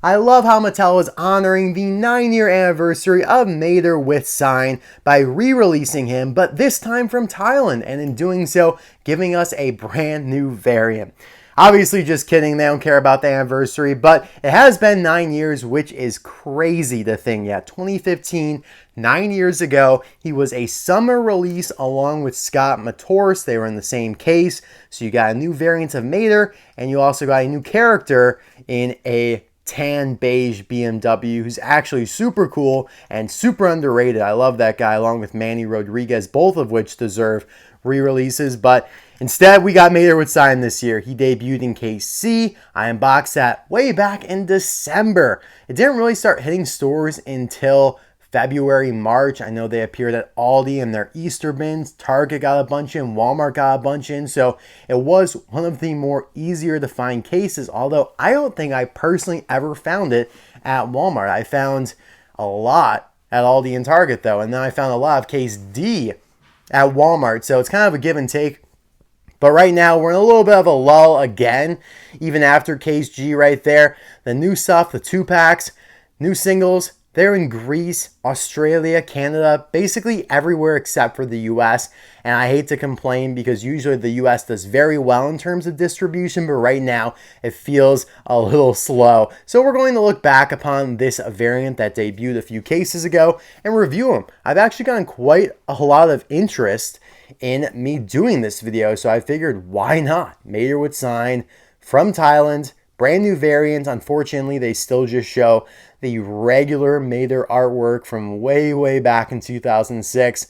I love how Mattel is honoring the 9-year anniversary of Mater with Sign by re-releasing him, but this time from Thailand, and in doing so, giving us a brand new variant. Obviously, just kidding, they don't care about the anniversary, but it has been 9 years, which is crazy to think. Yeah, 2015, 9 years ago, he was a summer release along with Scott Motors. They were in the same case, so you got a new variant of Mater, and you also got a new character in a tan beige BMW who's actually super cool and super underrated. I love that guy along with Manny Rodriguez, both of which deserve re-releases, but instead we got Mater with Sign this year. He debuted in KC. I unboxed that way back in December. It didn't really start hitting stores until February, March. I know they appeared at Aldi in their Easter bins. Target got a bunch in. Walmart got a bunch in. So it was one of the more easier to find cases, although I don't think I personally ever found it at Walmart. I found a lot at Aldi and Target though, and then I found a lot of case D at Walmart. So it's kind of a give and take. But right now, we're in a little bit of a lull again, even after case G right there. The new stuff, the 2-packs, new singles, they're in Greece, Australia, Canada, basically everywhere except for the US. And I hate to complain because usually the US does very well in terms of distribution, but right now it feels a little slow. So we're going to look back upon this variant that debuted a few cases ago and review them. I've actually gotten quite a lot of interest in me doing this video, so I figured why not? Mater with Sign from Thailand, brand new variant. Unfortunately, they still just show the regular Mater artwork from way back in 2006.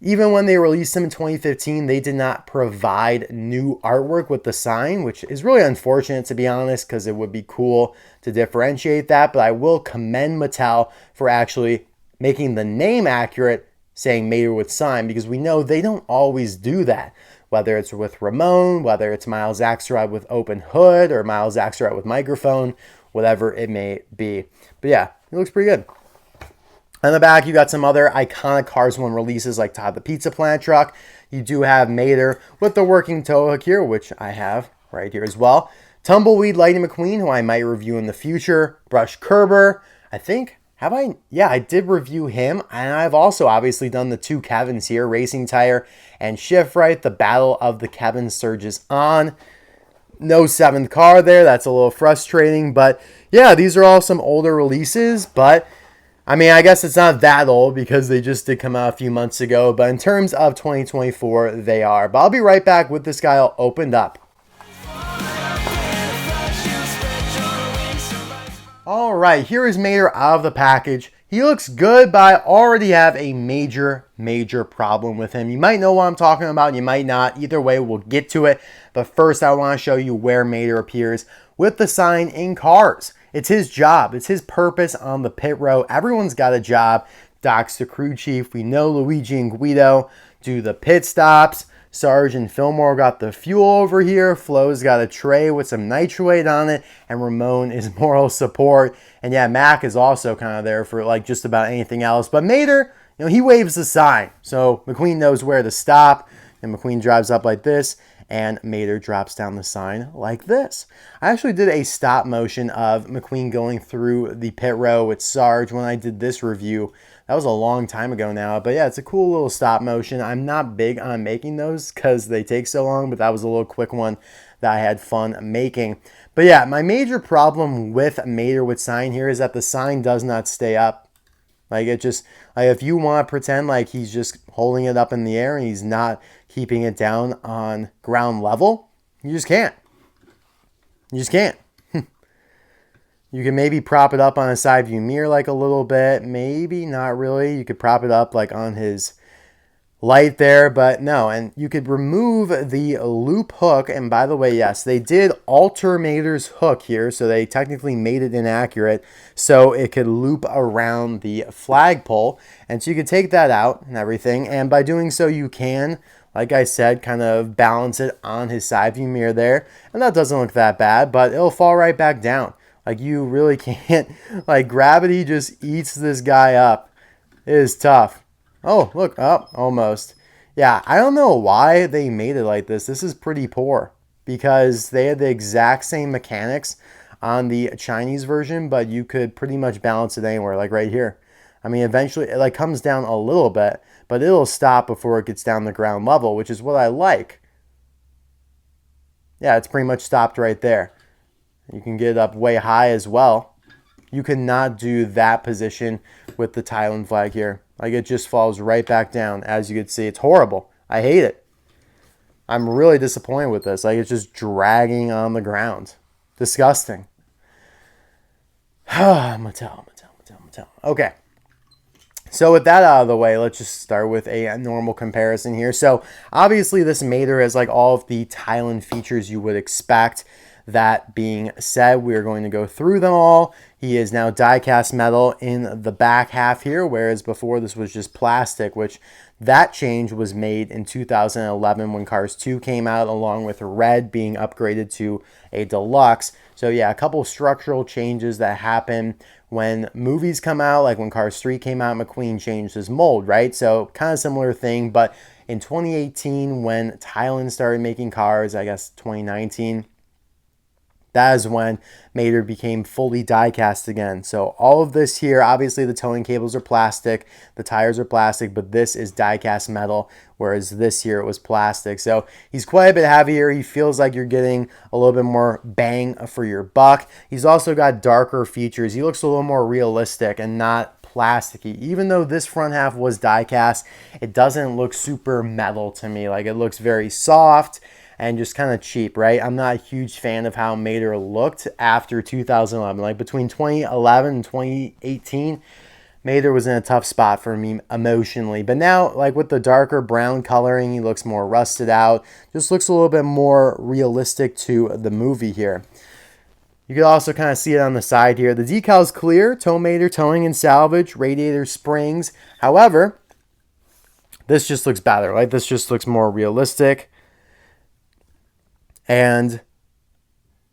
Even when they released them in 2015, they did not provide new artwork with the sign, which is really unfortunate to be honest, because it would be cool to differentiate that. But I will commend Mattel for actually making the name accurate, saying Mater with Sign, because we know they don't always do that. Whether it's with Ramon, whether it's Miles Axelrod with open hood, or Miles Axelrod with microphone, whatever it may be. But yeah, it looks pretty good. On the back, you got some other iconic Cars 1 releases like Todd the Pizza Plant Truck. You do have Mater with the working tow hook here, which I have right here as well. Tumbleweed Lightning McQueen, who I might review in the future. Brush Kerber, I think. Have I? Yeah, I did review him, and I've also obviously done the 2 Kevins here, Racing Tire and Shift Right. The battle of the Kevin surges on. No 7th car there, that's a little frustrating, but yeah, these are all some older releases, but I mean, I guess it's not that old because they just did come out a few months ago, but in terms of 2024, they are. But I'll be right back with this guy all opened up. All right, here is Mater out of the package. He looks good, but I already have a major problem with him. You might know what I'm talking about, you might not. Either way, we'll get to it. But first, I want to show you where Mater appears with the sign in Cars. It's his job. It's his purpose on the pit row. Everyone's got a job. Doc's the crew chief. We know Luigi and Guido do the pit stops. Sarge and Fillmore got the fuel over here. Flo's got a tray with some nitrate on it. And Ramon is moral support. And yeah, Mac is also kind of there for like just about anything else. But Mater, you know, he waves the sign. So McQueen knows where to stop. And McQueen drives up like this. And Mater drops down the sign like this. I actually did a stop motion of McQueen going through the pit row with Sarge when I did this review. That was a long time ago now, but yeah, it's a cool little stop motion. I'm not big on making those because they take so long, but that was a little quick one that I had fun making. But yeah, my major problem with Mater with Sign here is that the sign does not stay up. Like it just, like if you want to pretend like he's just holding it up in the air and he's not keeping it down on ground level, you just can't. You just can't. You can maybe prop it up on a side view mirror like a little bit. Maybe not really. You could prop it up like on his light there, but no. And you could remove the loop hook. And by the way, yes, they did alter Mater's hook here. So they technically made it inaccurate so it could loop around the flagpole. And so you could take that out and everything. And by doing so, you can, like I said, kind of balance it on his side view mirror there. And that doesn't look that bad, but it'll fall right back down. Like you really can't, like gravity just eats this guy up. It is tough. Oh, look, oh, almost. Yeah, I don't know why they made it like this. This is pretty poor because they had the exact same mechanics on the Chinese version, but you could pretty much balance it anywhere, like right here. I mean, eventually it like comes down a little bit, but it'll stop before it gets down the ground level, which is what I like. Yeah, it's pretty much stopped right there. You can get it up way high as well. You cannot do that position with the Thailand flag here. Like, it just falls right back down. As you can see, it's horrible. I hate it. I'm really disappointed with this. Like, it's just dragging on the ground. Disgusting. Mattel. Okay. So with that out of the way, let's just start with a normal comparison here. So obviously this Mater has like all of the Thailand features you would expect. That being said, we are going to go through them all. He is now die-cast metal in the back half here, whereas before this was just plastic, which that change was made in 2011 when Cars 2 came out, along with Red being upgraded to a deluxe. So yeah, a couple structural changes that happen when movies come out, like when Cars 3 came out, McQueen changed his mold, right? So kind of similar thing, but in 2018, when Thailand started making cars, I guess 2019, that is when Mater became fully die-cast again. So all of this here, obviously the towing cables are plastic, the tires are plastic, but this is die-cast metal, whereas this here it was plastic. So he's quite a bit heavier. He feels like you're getting a little bit more bang for your buck. He's also got darker features. He looks a little more realistic and not plasticky. Even though this front half was die-cast, it doesn't look super metal to me. Like, it looks very soft and just kind of cheap, right? I'm not a huge fan of how Mater looked after 2011. Like, between 2011 and 2018, Mater was in a tough spot for me emotionally. But now, like, with the darker brown coloring, he looks more rusted out. Just looks a little bit more realistic to the movie here. You can also kind of see it on the side here. The decal's clear, Tow Mater, towing and salvage, Radiator Springs. However, this just looks better. Like, this just looks more realistic and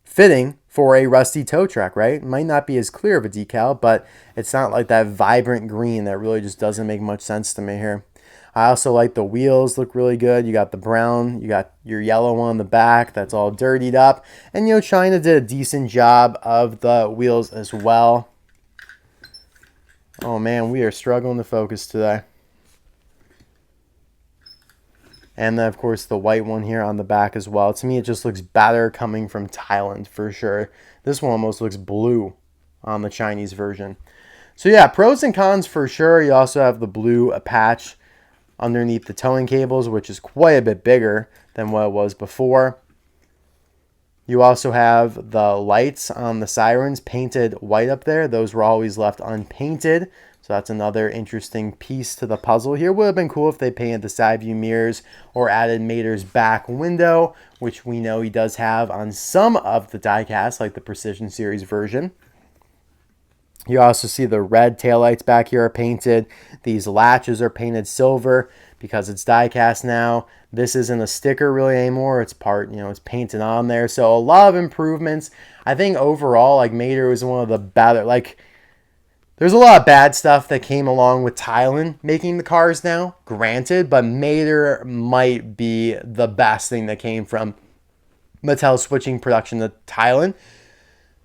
fitting for a rusty tow truck, right? It might not be as clear of a decal, but it's not like that vibrant green that really just doesn't make much sense to me here. I also like the wheels, look really good. You got the brown, you got your yellow one on the back that's all dirtied up. And, you know, China did a decent job of the wheels as well. Oh man, we are struggling to focus today. And then, of course, the white one here on the back as well. To me, it just looks better coming from Thailand for sure. This one almost looks blue on the Chinese version. So yeah, pros and cons for sure. You also have the blue patch underneath the towing cables, which is quite a bit bigger than what it was before. You also have the lights on the sirens painted white up there. Those were always left unpainted. So that's another interesting piece to the puzzle here. Would have been cool if they painted the side view mirrors or added Mater's back window, which we know he does have on some of the diecast, like the Precision Series version. You also see the red taillights back here are painted. These latches are painted silver because it's diecast now. This isn't a sticker really anymore. It's part, you know, it's painted on there. So a lot of improvements. I think overall, like, Mater was one of the better, like, there's a lot of bad stuff that came along with Thailand making the cars now, granted, but Mater might be the best thing that came from Mattel switching production to Thailand,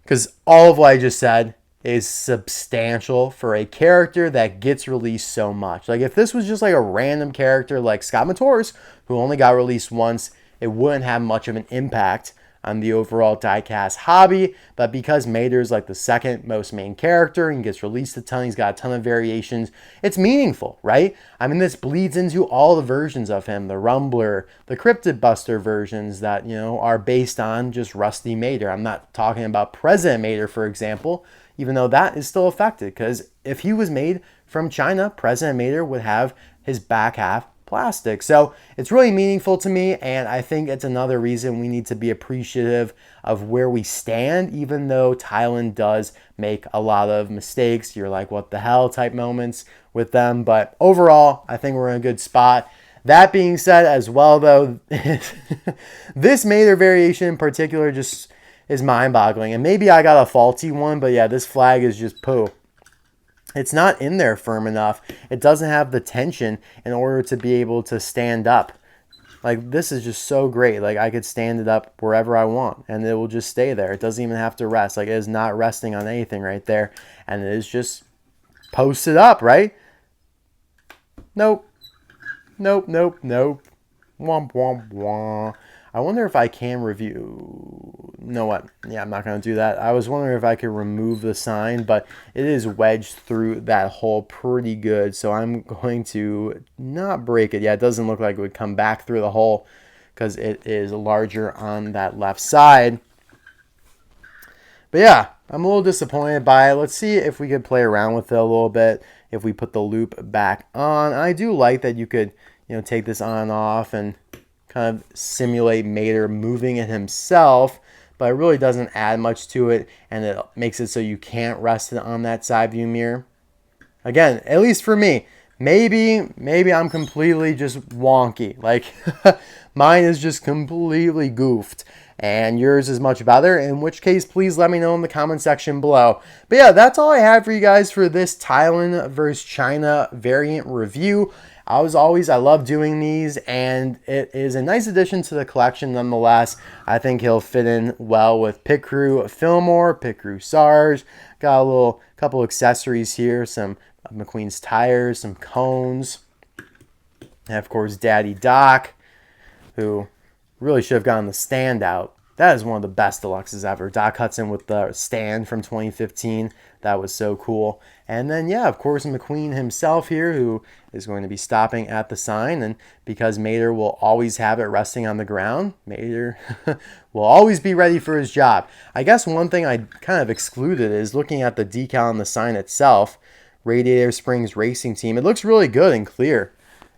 because all of what I just said is substantial for a character that gets released so much. Like, if this was just like a random character like Scott Motors, who only got released once, it wouldn't have much of an impact on the overall diecast hobby, but because Mater is like the second most main character and gets released a ton, he's got a ton of variations, it's meaningful, right? I mean, this bleeds into all the versions of him, the Rumbler, the Cryptid Buster versions that, you know, are based on just Rusty Mater. I'm not talking about President Mater, for example, even though that is still affected, because if he was made from China, President Mater would have his back half plastic. So it's really meaningful to me, and I think it's another reason we need to be appreciative of where we stand, even though Thailand does make a lot of mistakes. You're like, what the hell type moments with them, but overall, I think we're in a good spot. That being said as well, though, this Mater variation in particular just is mind-boggling, and maybe I got a faulty one, but yeah, this flag is just poo. It's not in there firm enough. It doesn't have the tension in order to be able to stand up. Like, this is just so great. Like, I could stand it up wherever I want and it will just stay there. It doesn't even have to rest. Like, it is not resting on anything right there, and it is just posted up, right? Nope. Nope, nope, nope. Womp, womp, womp. I wonder if I can review. You know what? Yeah, I'm not going to do that. I was wondering if I could remove the sign, but it is wedged through that hole pretty good. So I'm going to not break it. Yeah, it doesn't look like it would come back through the hole because it is larger on that left side. But yeah, I'm a little disappointed by it. Let's see if we could play around with it a little bit if we put the loop back on. I do like that you could, take this on and off and kind of simulate Mater moving it himself, but it really doesn't add much to it, and it makes it so you can't rest it on that side view mirror. Again, at least for me, maybe I'm completely just wonky. Like, mine is just completely goofed, and yours is much better, in which case, please let me know in the comment section below. But yeah, that's all I have for you guys for this Thailand versus China variant review. As always, I love doing these, and it is a nice addition to the collection nonetheless. I think he'll fit in well with Pit Crew Fillmore, Pit Crew Sarge. Got a couple accessories here, some of McQueen's tires, some cones, and of course Daddy Doc, who really should have gotten the stand out. That is one of the best deluxes ever. Doc Hudson with the stand from 2015. That was so cool. And then, yeah, of course, McQueen himself here, who is going to be stopping at the sign. And because Mater will always have it resting on the ground, Mater will always be ready for his job. I guess one thing I kind of excluded is looking at the decal on the sign itself. Radiator Springs Racing Team. It looks really good and clear.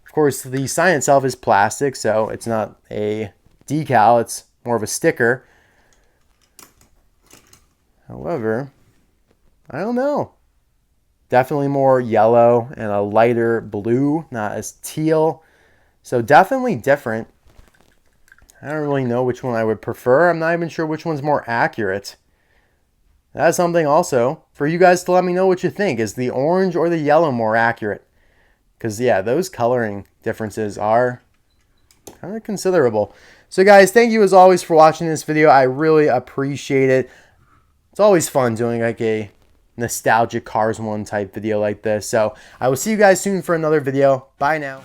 Of course, the sign itself is plastic, so it's not a decal. It's more of a sticker. However, I don't know. Definitely more yellow and a lighter blue, not as teal. So definitely different. I don't really know which one I would prefer. I'm not even sure which one's more accurate. That's something also for you guys to let me know what you think. Is the orange or the yellow more accurate? Because, yeah, those coloring differences are kind of considerable. So, guys, thank you as always for watching this video. I really appreciate it. It's always fun doing like a nostalgic Cars 1 type video like this. So, I will see you guys soon for another video. Bye now.